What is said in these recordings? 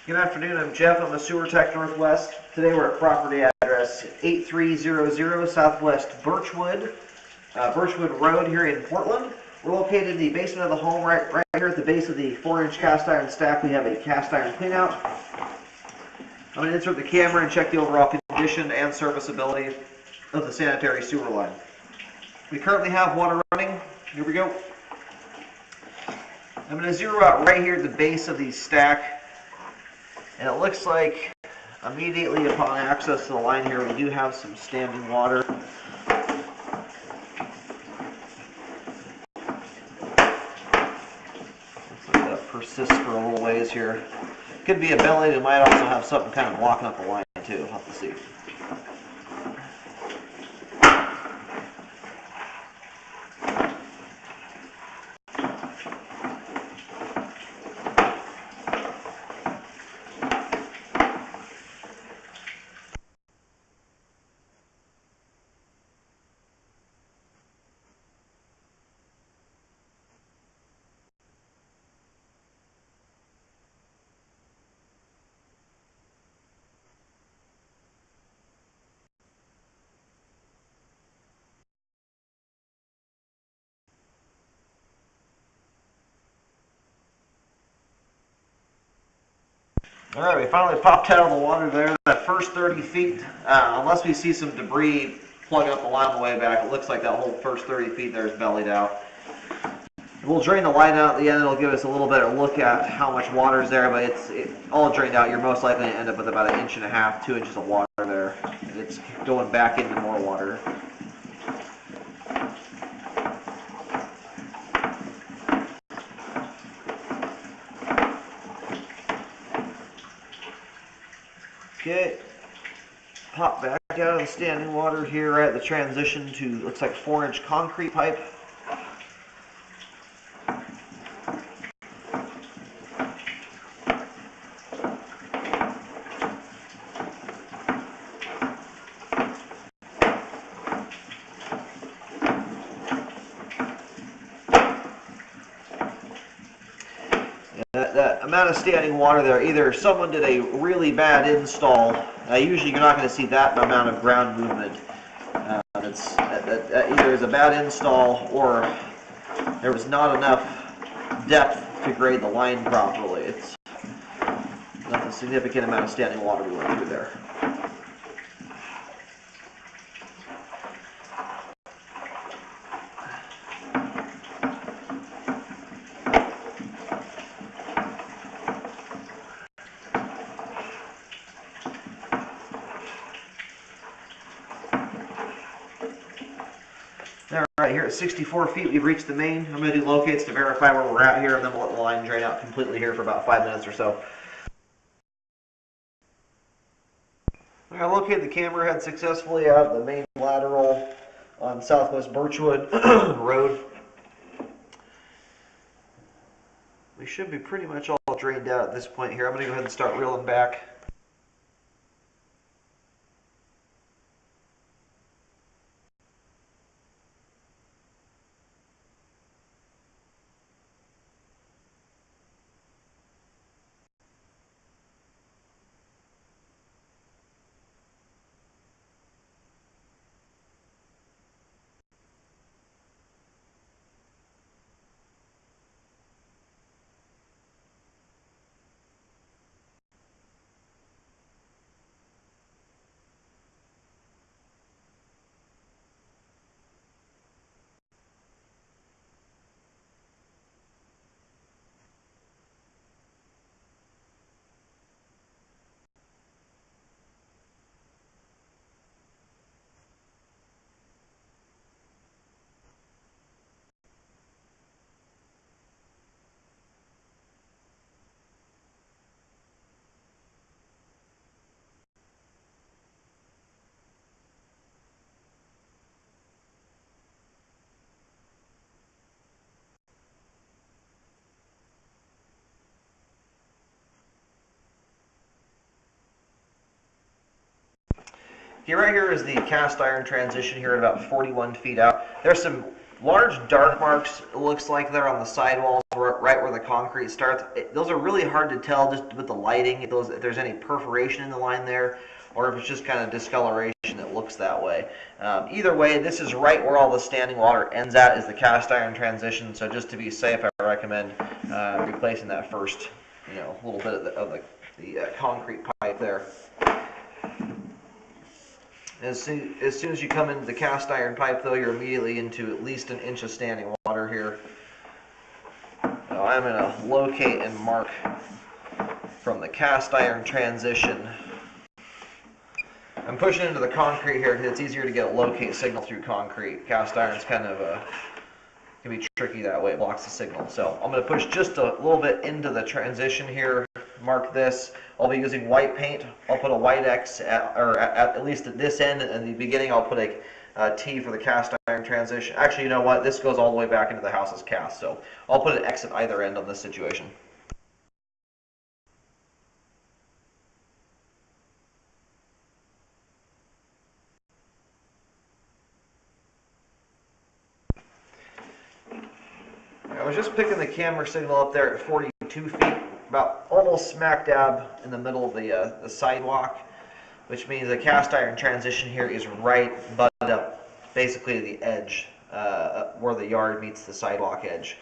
Good afternoon, I'm Jeff. I'm a sewer tech Northwest. Today we're at property address 8300 Southwest Birchwood Road here in Portland. We're located in the basement of the home, right here at the base of the 4-inch cast iron stack. We have a cast iron cleanout. I'm going to insert the camera and check the overall condition and serviceability of the sanitary sewer line. We currently have water running. Here we go. I'm going to zero out right here at the base of the stack. And it looks like immediately upon access to the line here, we do have some standing water. Looks like that persists for a little ways here. Could be a belly. We might also have something kind of blocking up the line too. We'll have to see. Alright, we finally popped out of the water there. That first 30 feet, unless we see some debris plugging up the line on the way back, it looks like that whole first 30 feet there is bellied out. We'll drain the line out at the end. It'll give us a little better look at how much water is there, but it's all drained out. You're most likely to end up with about 1.5 inches, 2 inches of water there. And it's going back into more water. Okay, pop back out of the standing water here right at the transition to, looks like 4-inch concrete pipe. That amount of standing water there, either someone did a really bad install. Usually you're not going to see that amount of ground movement. Either is a bad install or there was not enough depth to grade the line properly. It's not a significant amount of standing water we went through there. Alright, here at 64 feet, we've reached the main. I'm going to do locates to verify where we're at here, and then we'll let the line drain out completely here for about 5 minutes or so. I located the camera head successfully out of the main lateral on Southwest Birchwood Road. We should be pretty much all drained out at this point here. I'm going to go ahead and start reeling back. Okay, right here is the cast iron transition here at about 41 feet out. There's some Large dark marks, it looks like they're on the sidewalls, right where the concrete starts. Those are really hard to tell just with the lighting, if there's any perforation in the line there, or if it's just kind of discoloration that looks that way. Either way, this is right where all the standing water ends at, is the cast iron transition. So just to be safe, I recommend replacing that first, little bit of the concrete pipe there. As soon as you come into the cast iron pipe, though, you're immediately into at least an inch of standing water here. Now I'm going to locate and mark from the cast iron transition. I'm pushing into the concrete here because it's easier to get a locate signal through concrete. Cast iron's kind of can be tricky that way. It blocks the signal. So I'm going to push just a little bit into the transition here. Mark this. I'll be using white paint. I'll put a white X at least at this end. In the beginning, I'll put a T for the cast iron transition. Actually, you know what? This goes all the way back into the house as cast. So I'll put an X at either end on this situation. I was just picking the camera signal up there at 42 feet, about almost smack dab in the middle of the sidewalk, which means the cast iron transition here is right butted up, basically to the edge, where the yard meets the sidewalk edge.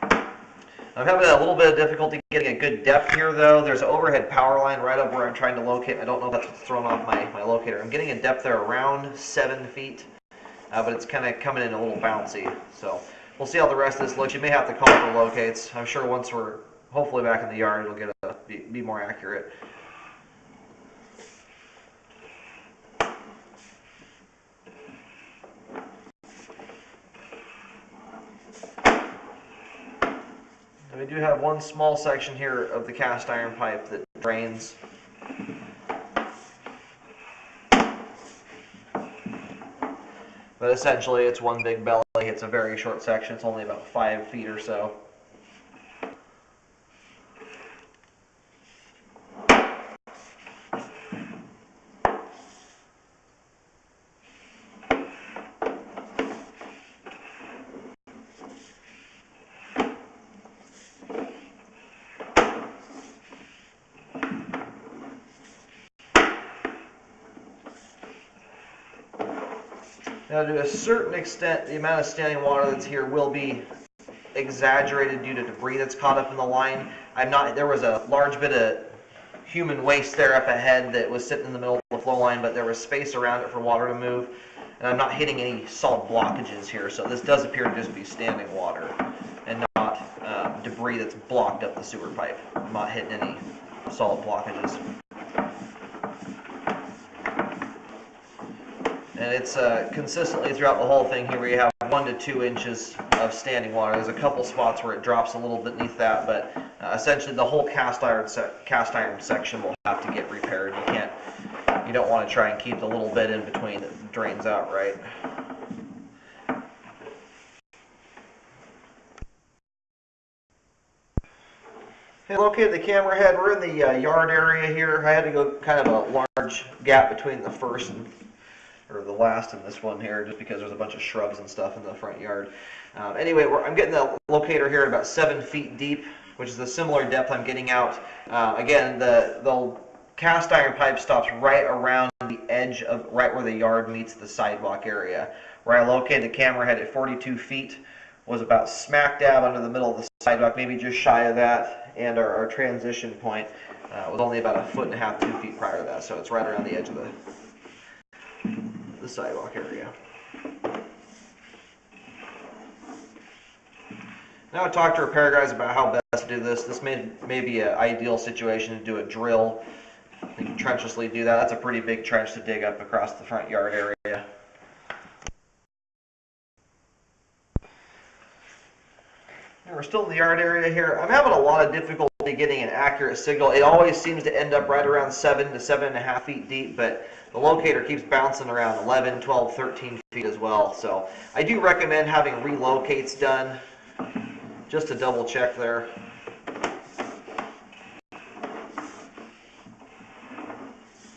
I'm having a little bit of difficulty getting a good depth here, though. There's an overhead power line right up where I'm trying to locate. I don't know if that's what's throwing off my locator. I'm getting a depth there around 7 feet, but it's kind of coming in a little bouncy. So we'll see how the rest of this looks. You may have to call for locates. I'm sure once we're hopefully back in the yard, it'll be more accurate. We do have one small section here of the cast iron pipe that drains. But essentially it's one big belly. It's a very short section. It's only about 5 feet or so. Now, to a certain extent, the amount of standing water that's here will be exaggerated due to debris that's caught up in the line. There was a large bit of human waste there up ahead that was sitting in the middle of the flow line, but there was space around it for water to move. And I'm not hitting any solid blockages here, so this does appear to just be standing water and not debris that's blocked up the sewer pipe. I'm not hitting any solid blockages. And it's consistently throughout the whole thing here where you have 1 to 2 inches of standing water. There's a couple spots where it drops a little beneath that, but essentially the whole cast iron section will have to get repaired. You don't want to try and keep the little bit in between that drains out right. Okay, located the camera head. We're in the yard area here. I had to go kind of a large gap between the first or the last and this one here, just because there's a bunch of shrubs and stuff in the front yard. Anyway, I'm getting the locator here at about 7 feet deep, which is a similar depth I'm getting out. Again, the cast iron pipe stops right around the edge of right where the yard meets the sidewalk area. Where I located the camera head at 42 feet was about smack dab under the middle of the sidewalk, maybe just shy of that, and our transition point was only about 1.5 feet, 2 feet prior to that, so it's right around the edge of the sidewalk area. Now I talked to repair guys about how best to do this. This may be an ideal situation to do a drill. You can trenchlessly do that. That's a pretty big trench to dig up across the front yard area. And we're still in the yard area here. I'm having a lot of difficulty getting an accurate signal. It always seems to end up right around 7 to 7.5 feet deep, but the locator keeps bouncing around 11, 12, 13 feet as well. So I do recommend having relocates done just to double check there.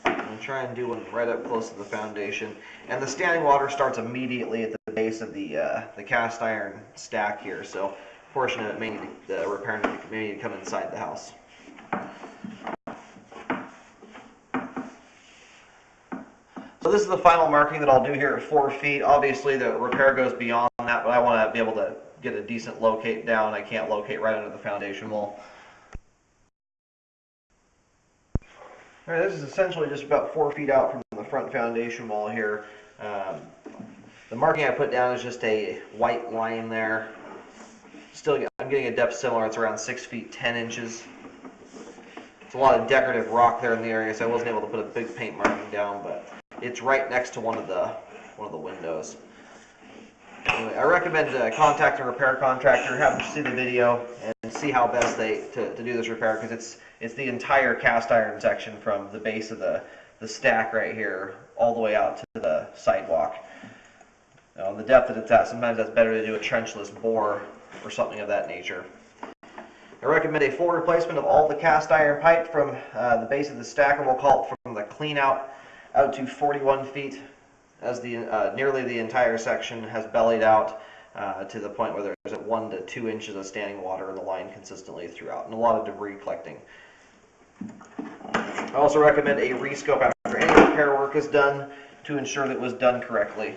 I'll try and do one right up close to the foundation. And the standing water starts immediately at the base of the cast iron stack here, so a portion of it may need the repair may need to come inside the house. So this is the final marking that I'll do here at 4 feet. Obviously the repair goes beyond that, but I want to be able to get a decent locate down. I can't locate right under the foundation wall. Alright, this is essentially just about 4 feet out from the front foundation wall here. The marking I put down is just a white line there. Still, I'm getting a depth similar. It's around 6 feet 10 inches. It's a lot of decorative rock there in the area, so I wasn't able to put a big paint marking down, but it's right next to one of the windows. Anyway, I recommend contacting a repair contractor, have them see the video, and see how best to do this repair, because it's the entire cast iron section from the base of the stack right here all the way out to the sidewalk. Now, the depth that it's at, sometimes that's better to do a trenchless bore or something of that nature. I recommend a full replacement of all the cast iron pipe from the base of the stack, and we'll call it from the clean out to 41 feet, as the nearly the entire section has bellied out to the point where there's 1 to 2 inches of standing water in the line consistently throughout, and a lot of debris collecting. I also recommend a rescope after any repair work is done to ensure that it was done correctly.